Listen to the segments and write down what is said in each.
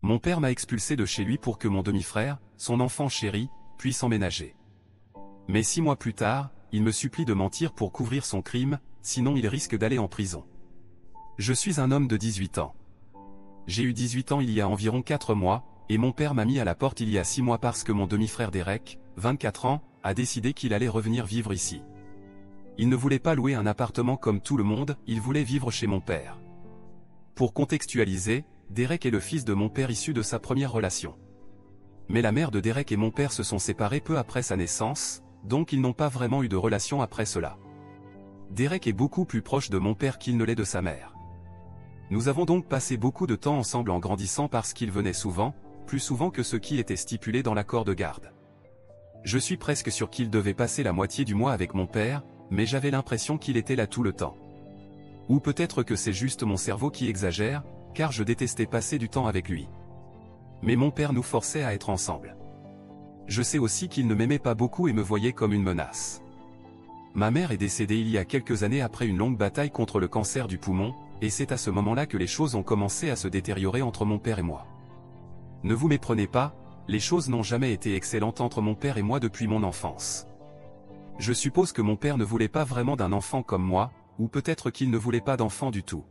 Mon père m'a expulsé de chez lui pour que mon demi-frère, son enfant chéri, puisse emménager. Mais 6 mois plus tard, il me supplie de mentir pour couvrir son crime, sinon il risque d'aller en prison. Je suis un homme de 18 ans. J'ai eu 18 ans il y a environ 4 mois, et mon père m'a mis à la porte il y a 6 mois parce que mon demi-frère Derek, 24 ans, a décidé qu'il allait revenir vivre ici. Il ne voulait pas louer un appartement comme tout le monde, il voulait vivre chez mon père. Pour contextualiser, Derek est le fils de mon père issu de sa première relation. Mais la mère de Derek et mon père se sont séparés peu après sa naissance, donc ils n'ont pas vraiment eu de relation après cela. Derek est beaucoup plus proche de mon père qu'il ne l'est de sa mère. Nous avons donc passé beaucoup de temps ensemble en grandissant parce qu'il venait souvent, plus souvent que ce qui était stipulé dans l'accord de garde. Je suis presque sûr qu'il devait passer la moitié du mois avec mon père, mais j'avais l'impression qu'il était là tout le temps. Ou peut-être que c'est juste mon cerveau qui exagère, car je détestais passer du temps avec lui. Mais mon père nous forçait à être ensemble. Je sais aussi qu'il ne m'aimait pas beaucoup et me voyait comme une menace. Ma mère est décédée il y a quelques années après une longue bataille contre le cancer du poumon, et c'est à ce moment-là que les choses ont commencé à se détériorer entre mon père et moi. Ne vous méprenez pas, les choses n'ont jamais été excellentes entre mon père et moi depuis mon enfance. Je suppose que mon père ne voulait pas vraiment d'un enfant comme moi, ou peut-être qu'il ne voulait pas d'enfant du tout.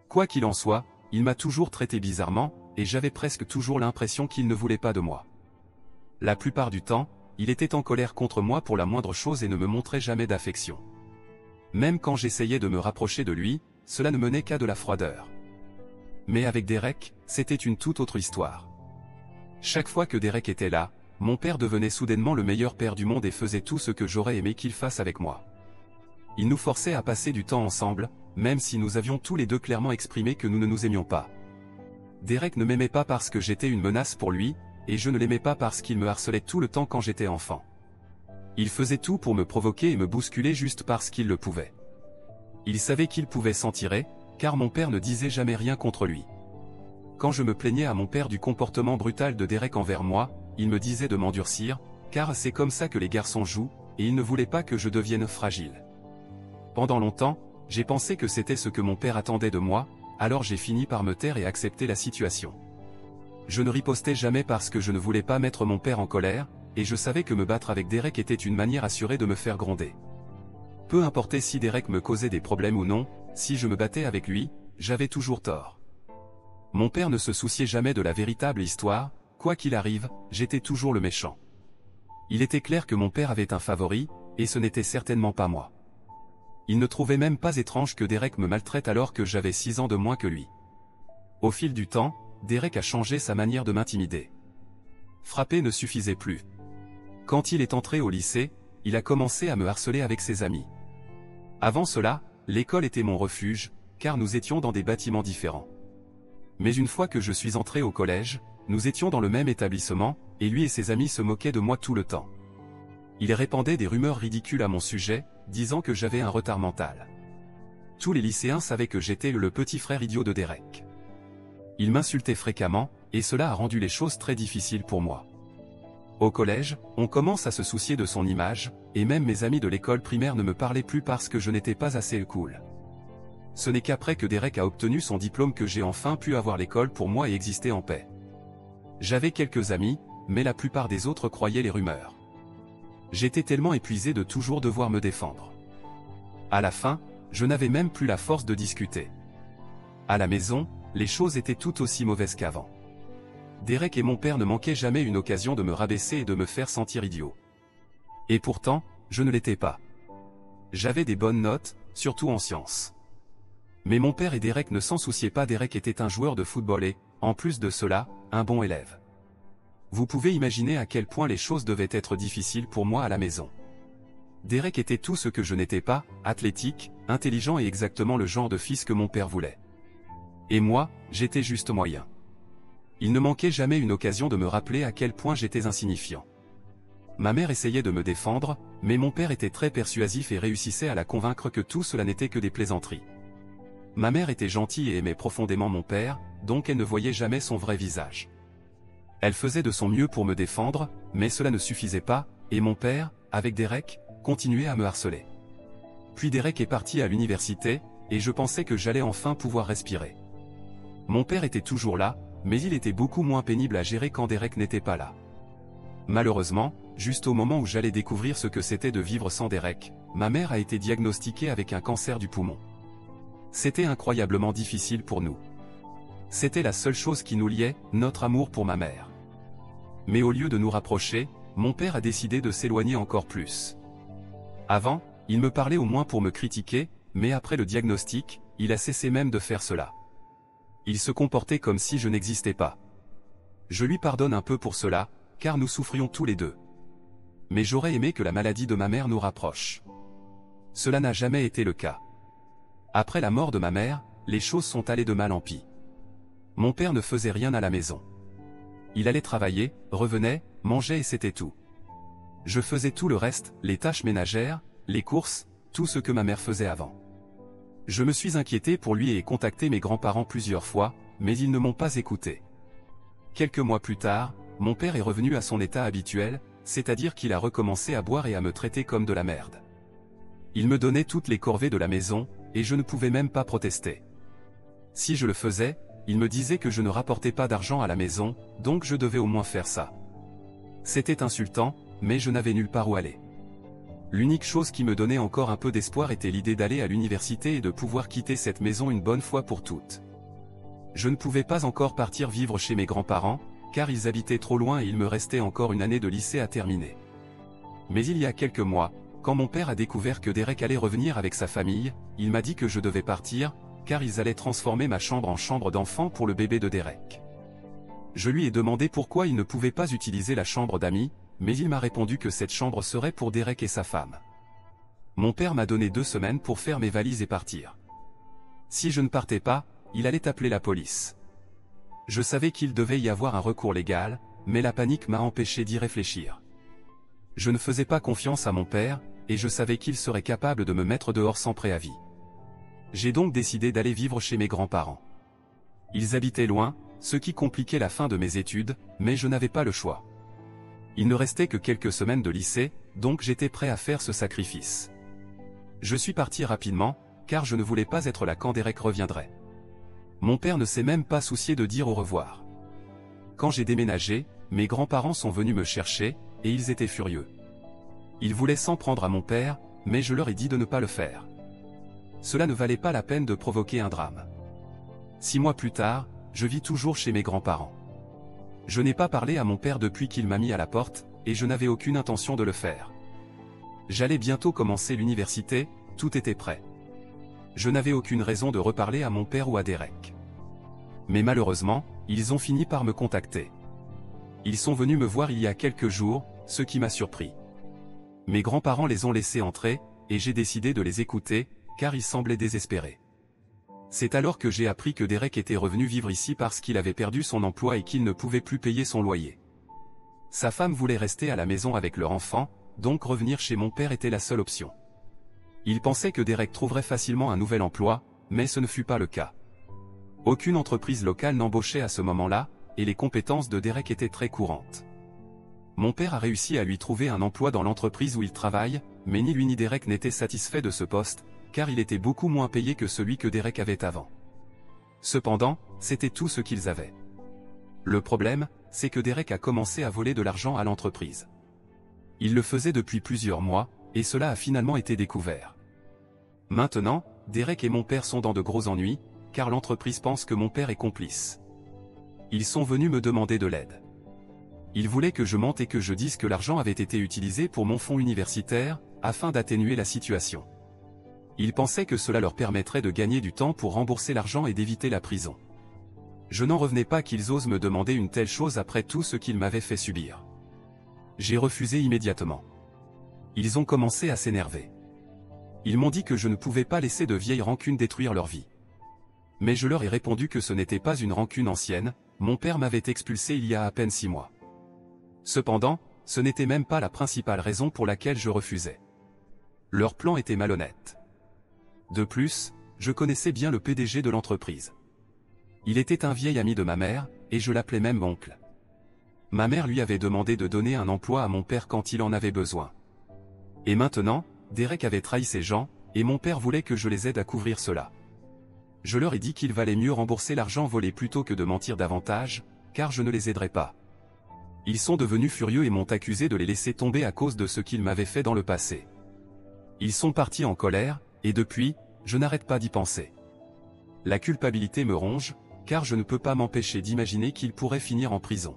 Quoi qu'il en soit, il m'a toujours traité bizarrement, et j'avais presque toujours l'impression qu'il ne voulait pas de moi. La plupart du temps, il était en colère contre moi pour la moindre chose et ne me montrait jamais d'affection. Même quand j'essayais de me rapprocher de lui, cela ne menait qu'à de la froideur. Mais avec Derek, c'était une toute autre histoire. Chaque fois que Derek était là, mon père devenait soudainement le meilleur père du monde et faisait tout ce que j'aurais aimé qu'il fasse avec moi. Il nous forçait à passer du temps ensemble, même si nous avions tous les deux clairement exprimé que nous ne nous aimions pas. Derek ne m'aimait pas parce que j'étais une menace pour lui, et je ne l'aimais pas parce qu'il me harcelait tout le temps quand j'étais enfant. Il faisait tout pour me provoquer et me bousculer juste parce qu'il le pouvait. Il savait qu'il pouvait s'en tirer, car mon père ne disait jamais rien contre lui. Quand je me plaignais à mon père du comportement brutal de Derek envers moi, il me disait de m'endurcir, car c'est comme ça que les garçons jouent, et il ne voulait pas que je devienne fragile. Pendant longtemps, j'ai pensé que c'était ce que mon père attendait de moi, alors j'ai fini par me taire et accepter la situation. Je ne ripostais jamais parce que je ne voulais pas mettre mon père en colère, et je savais que me battre avec Derek était une manière assurée de me faire gronder. Peu importait si Derek me causait des problèmes ou non, si je me battais avec lui, j'avais toujours tort. Mon père ne se souciait jamais de la véritable histoire, quoi qu'il arrive, j'étais toujours le méchant. Il était clair que mon père avait un favori, et ce n'était certainement pas moi. Il ne trouvait même pas étrange que Derek me maltraite alors que j'avais 6 ans de moins que lui. Au fil du temps, Derek a changé sa manière de m'intimider. Frapper ne suffisait plus. Quand il est entré au lycée, il a commencé à me harceler avec ses amis. Avant cela, l'école était mon refuge, car nous étions dans des bâtiments différents. Mais une fois que je suis entré au collège, nous étions dans le même établissement, et lui et ses amis se moquaient de moi tout le temps. Il répandait des rumeurs ridicules à mon sujet, disant que j'avais un retard mental. Tous les lycéens savaient que j'étais le petit frère idiot de Derek. Il m'insultait fréquemment, et cela a rendu les choses très difficiles pour moi. Au collège, on commence à se soucier de son image, et même mes amis de l'école primaire ne me parlaient plus parce que je n'étais pas assez cool. Ce n'est qu'après que Derek a obtenu son diplôme que j'ai enfin pu avoir l'école pour moi et exister en paix. J'avais quelques amis, mais la plupart des autres croyaient les rumeurs. J'étais tellement épuisé de toujours devoir me défendre. À la fin, je n'avais même plus la force de discuter. À la maison, les choses étaient tout aussi mauvaises qu'avant. Derek et mon père ne manquaient jamais une occasion de me rabaisser et de me faire sentir idiot. Et pourtant, je ne l'étais pas. J'avais des bonnes notes, surtout en sciences. Mais mon père et Derek ne s'en souciaient pas. Derek était un joueur de football et, en plus de cela, un bon élève. Vous pouvez imaginer à quel point les choses devaient être difficiles pour moi à la maison. Derek était tout ce que je n'étais pas, athlétique, intelligent et exactement le genre de fils que mon père voulait. Et moi, j'étais juste moyen. Il ne manquait jamais une occasion de me rappeler à quel point j'étais insignifiant. Ma mère essayait de me défendre, mais mon père était très persuasif et réussissait à la convaincre que tout cela n'était que des plaisanteries. Ma mère était gentille et aimait profondément mon père, donc elle ne voyait jamais son vrai visage. Elle faisait de son mieux pour me défendre, mais cela ne suffisait pas, et mon père, avec Derek, continuait à me harceler. Puis Derek est parti à l'université, et je pensais que j'allais enfin pouvoir respirer. Mon père était toujours là, mais il était beaucoup moins pénible à gérer quand Derek n'était pas là. Malheureusement, juste au moment où j'allais découvrir ce que c'était de vivre sans Derek, ma mère a été diagnostiquée avec un cancer du poumon. C'était incroyablement difficile pour nous. C'était la seule chose qui nous liait, notre amour pour ma mère. Mais au lieu de nous rapprocher, mon père a décidé de s'éloigner encore plus. Avant, il me parlait au moins pour me critiquer, mais après le diagnostic, il a cessé même de faire cela. Il se comportait comme si je n'existais pas. Je lui pardonne un peu pour cela, car nous souffrions tous les deux. Mais j'aurais aimé que la maladie de ma mère nous rapproche. Cela n'a jamais été le cas. Après la mort de ma mère, les choses sont allées de mal en pis. Mon père ne faisait rien à la maison. Il allait travailler, revenait, mangeait et c'était tout. Je faisais tout le reste, les tâches ménagères, les courses, tout ce que ma mère faisait avant. Je me suis inquiété pour lui et ai contacté mes grands-parents plusieurs fois, mais ils ne m'ont pas écouté. Quelques mois plus tard, mon père est revenu à son état habituel, c'est-à-dire qu'il a recommencé à boire et à me traiter comme de la merde. Il me donnait toutes les corvées de la maison, et je ne pouvais même pas protester. Si je le faisais, il me disait que je ne rapportais pas d'argent à la maison, donc je devais au moins faire ça. C'était insultant, mais je n'avais nulle part où aller. L'unique chose qui me donnait encore un peu d'espoir était l'idée d'aller à l'université et de pouvoir quitter cette maison une bonne fois pour toutes. Je ne pouvais pas encore partir vivre chez mes grands-parents, car ils habitaient trop loin et il me restait encore une année de lycée à terminer. Mais il y a quelques mois, quand mon père a découvert que Derek allait revenir avec sa famille, il m'a dit que je devais partir, car ils allaient transformer ma chambre en chambre d'enfant pour le bébé de Derek. Je lui ai demandé pourquoi il ne pouvait pas utiliser la chambre d'amis, mais il m'a répondu que cette chambre serait pour Derek et sa femme. Mon père m'a donné 2 semaines pour faire mes valises et partir. Si je ne partais pas, il allait appeler la police. Je savais qu'il devait y avoir un recours légal, mais la panique m'a empêché d'y réfléchir. Je ne faisais pas confiance à mon père, et je savais qu'il serait capable de me mettre dehors sans préavis. J'ai donc décidé d'aller vivre chez mes grands-parents. Ils habitaient loin, ce qui compliquait la fin de mes études, mais je n'avais pas le choix. Il ne restait que quelques semaines de lycée, donc j'étais prêt à faire ce sacrifice. Je suis parti rapidement, car je ne voulais pas être là quand Derek reviendrait. Mon père ne s'est même pas soucié de dire au revoir. Quand j'ai déménagé, mes grands-parents sont venus me chercher, et ils étaient furieux. Ils voulaient s'en prendre à mon père, mais je leur ai dit de ne pas le faire. Cela ne valait pas la peine de provoquer un drame. 6 mois plus tard, je vis toujours chez mes grands-parents. Je n'ai pas parlé à mon père depuis qu'il m'a mis à la porte, et je n'avais aucune intention de le faire. J'allais bientôt commencer l'université, tout était prêt. Je n'avais aucune raison de reparler à mon père ou à Derek. Mais malheureusement, ils ont fini par me contacter. Ils sont venus me voir il y a quelques jours, ce qui m'a surpris. Mes grands-parents les ont laissés entrer, et j'ai décidé de les écouter, car ils semblaient désespérés. C'est alors que j'ai appris que Derek était revenu vivre ici parce qu'il avait perdu son emploi et qu'il ne pouvait plus payer son loyer. Sa femme voulait rester à la maison avec leur enfant, donc revenir chez mon père était la seule option. Il pensait que Derek trouverait facilement un nouvel emploi, mais ce ne fut pas le cas. Aucune entreprise locale n'embauchait à ce moment-là, et les compétences de Derek étaient très courantes. Mon père a réussi à lui trouver un emploi dans l'entreprise où il travaille, mais ni lui ni Derek n'étaient satisfaits de ce poste, car il était beaucoup moins payé que celui que Derek avait avant. Cependant, c'était tout ce qu'ils avaient. Le problème, c'est que Derek a commencé à voler de l'argent à l'entreprise. Il le faisait depuis plusieurs mois, et cela a finalement été découvert. Maintenant, Derek et mon père sont dans de gros ennuis, car l'entreprise pense que mon père est complice. Ils sont venus me demander de l'aide. Ils voulaient que je mente et que je dise que l'argent avait été utilisé pour mon fonds universitaire, afin d'atténuer la situation. Ils pensaient que cela leur permettrait de gagner du temps pour rembourser l'argent et d'éviter la prison. Je n'en revenais pas qu'ils osent me demander une telle chose après tout ce qu'ils m'avaient fait subir. J'ai refusé immédiatement. Ils ont commencé à s'énerver. Ils m'ont dit que je ne pouvais pas laisser de vieilles rancunes détruire leur vie. Mais je leur ai répondu que ce n'était pas une rancune ancienne, mon père m'avait expulsé il y a à peine 6 mois. Cependant, ce n'était même pas la principale raison pour laquelle je refusais. Leur plan était malhonnête. De plus, je connaissais bien le PDG de l'entreprise. Il était un vieil ami de ma mère, et je l'appelais même oncle. Ma mère lui avait demandé de donner un emploi à mon père quand il en avait besoin. Et maintenant, Derek avait trahi ces gens, et mon père voulait que je les aide à couvrir cela. Je leur ai dit qu'il valait mieux rembourser l'argent volé plutôt que de mentir davantage, car je ne les aiderai pas. Ils sont devenus furieux et m'ont accusé de les laisser tomber à cause de ce qu'ils m'avaient fait dans le passé. Ils sont partis en colère, et depuis, je n'arrête pas d'y penser. La culpabilité me ronge, car je ne peux pas m'empêcher d'imaginer qu'ils pourraient finir en prison.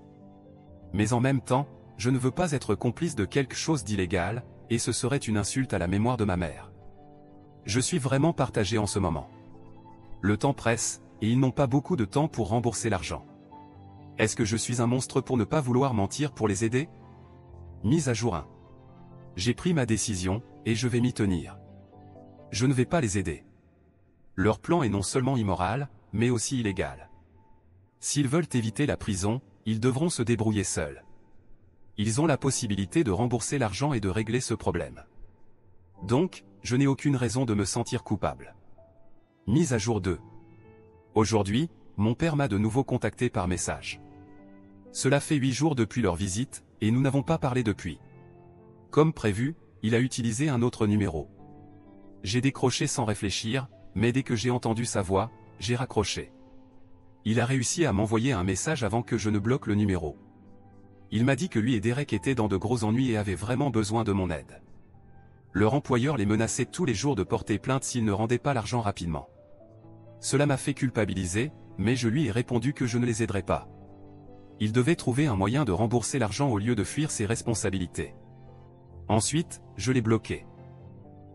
Mais en même temps, je ne veux pas être complice de quelque chose d'illégal, et ce serait une insulte à la mémoire de ma mère. Je suis vraiment partagé en ce moment. Le temps presse, et ils n'ont pas beaucoup de temps pour rembourser l'argent. Est-ce que je suis un monstre pour ne pas vouloir mentir pour les aider? Mise à jour 1. J'ai pris ma décision, et je vais m'y tenir. Je ne vais pas les aider. Leur plan est non seulement immoral, mais aussi illégal. S'ils veulent éviter la prison, ils devront se débrouiller seuls. Ils ont la possibilité de rembourser l'argent et de régler ce problème. Donc, je n'ai aucune raison de me sentir coupable. Mise à jour 2. Aujourd'hui, mon père m'a de nouveau contacté par message. Cela fait 8 jours depuis leur visite, et nous n'avons pas parlé depuis. Comme prévu, il a utilisé un autre numéro. J'ai décroché sans réfléchir, mais dès que j'ai entendu sa voix, j'ai raccroché. Il a réussi à m'envoyer un message avant que je ne bloque le numéro. Il m'a dit que lui et Derek étaient dans de gros ennuis et avaient vraiment besoin de mon aide. Leur employeur les menaçait tous les jours de porter plainte s'ils ne rendaient pas l'argent rapidement. Cela m'a fait culpabiliser, mais je lui ai répondu que je ne les aiderais pas. Il devait trouver un moyen de rembourser l'argent au lieu de fuir ses responsabilités. Ensuite, je l'ai bloqué.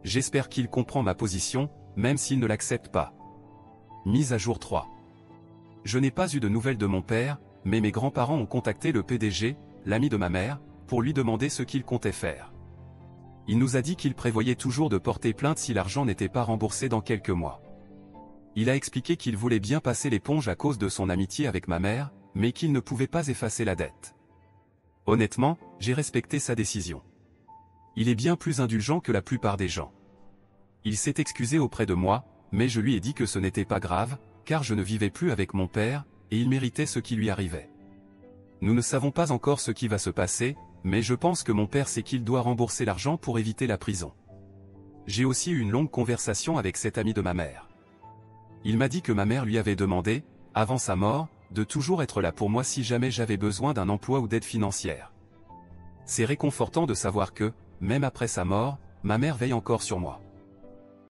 J'espère qu'il comprend ma position, même s'il ne l'accepte pas. Mise à jour 3. Je n'ai pas eu de nouvelles de mon père, mais mes grands-parents ont contacté le PDG, l'ami de ma mère, pour lui demander ce qu'il comptait faire. Il nous a dit qu'il prévoyait toujours de porter plainte si l'argent n'était pas remboursé dans quelques mois. Il a expliqué qu'il voulait bien passer l'éponge à cause de son amitié avec ma mère, mais qu'il ne pouvait pas effacer la dette. Honnêtement, j'ai respecté sa décision. Il est bien plus indulgent que la plupart des gens. Il s'est excusé auprès de moi, mais je lui ai dit que ce n'était pas grave, car je ne vivais plus avec mon père, et il méritait ce qui lui arrivait. Nous ne savons pas encore ce qui va se passer, mais je pense que mon père sait qu'il doit rembourser l'argent pour éviter la prison. J'ai aussi eu une longue conversation avec cet ami de ma mère. Il m'a dit que ma mère lui avait demandé, avant sa mort, de toujours être là pour moi si jamais j'avais besoin d'un emploi ou d'aide financière. C'est réconfortant de savoir que, même après sa mort, ma mère veille encore sur moi.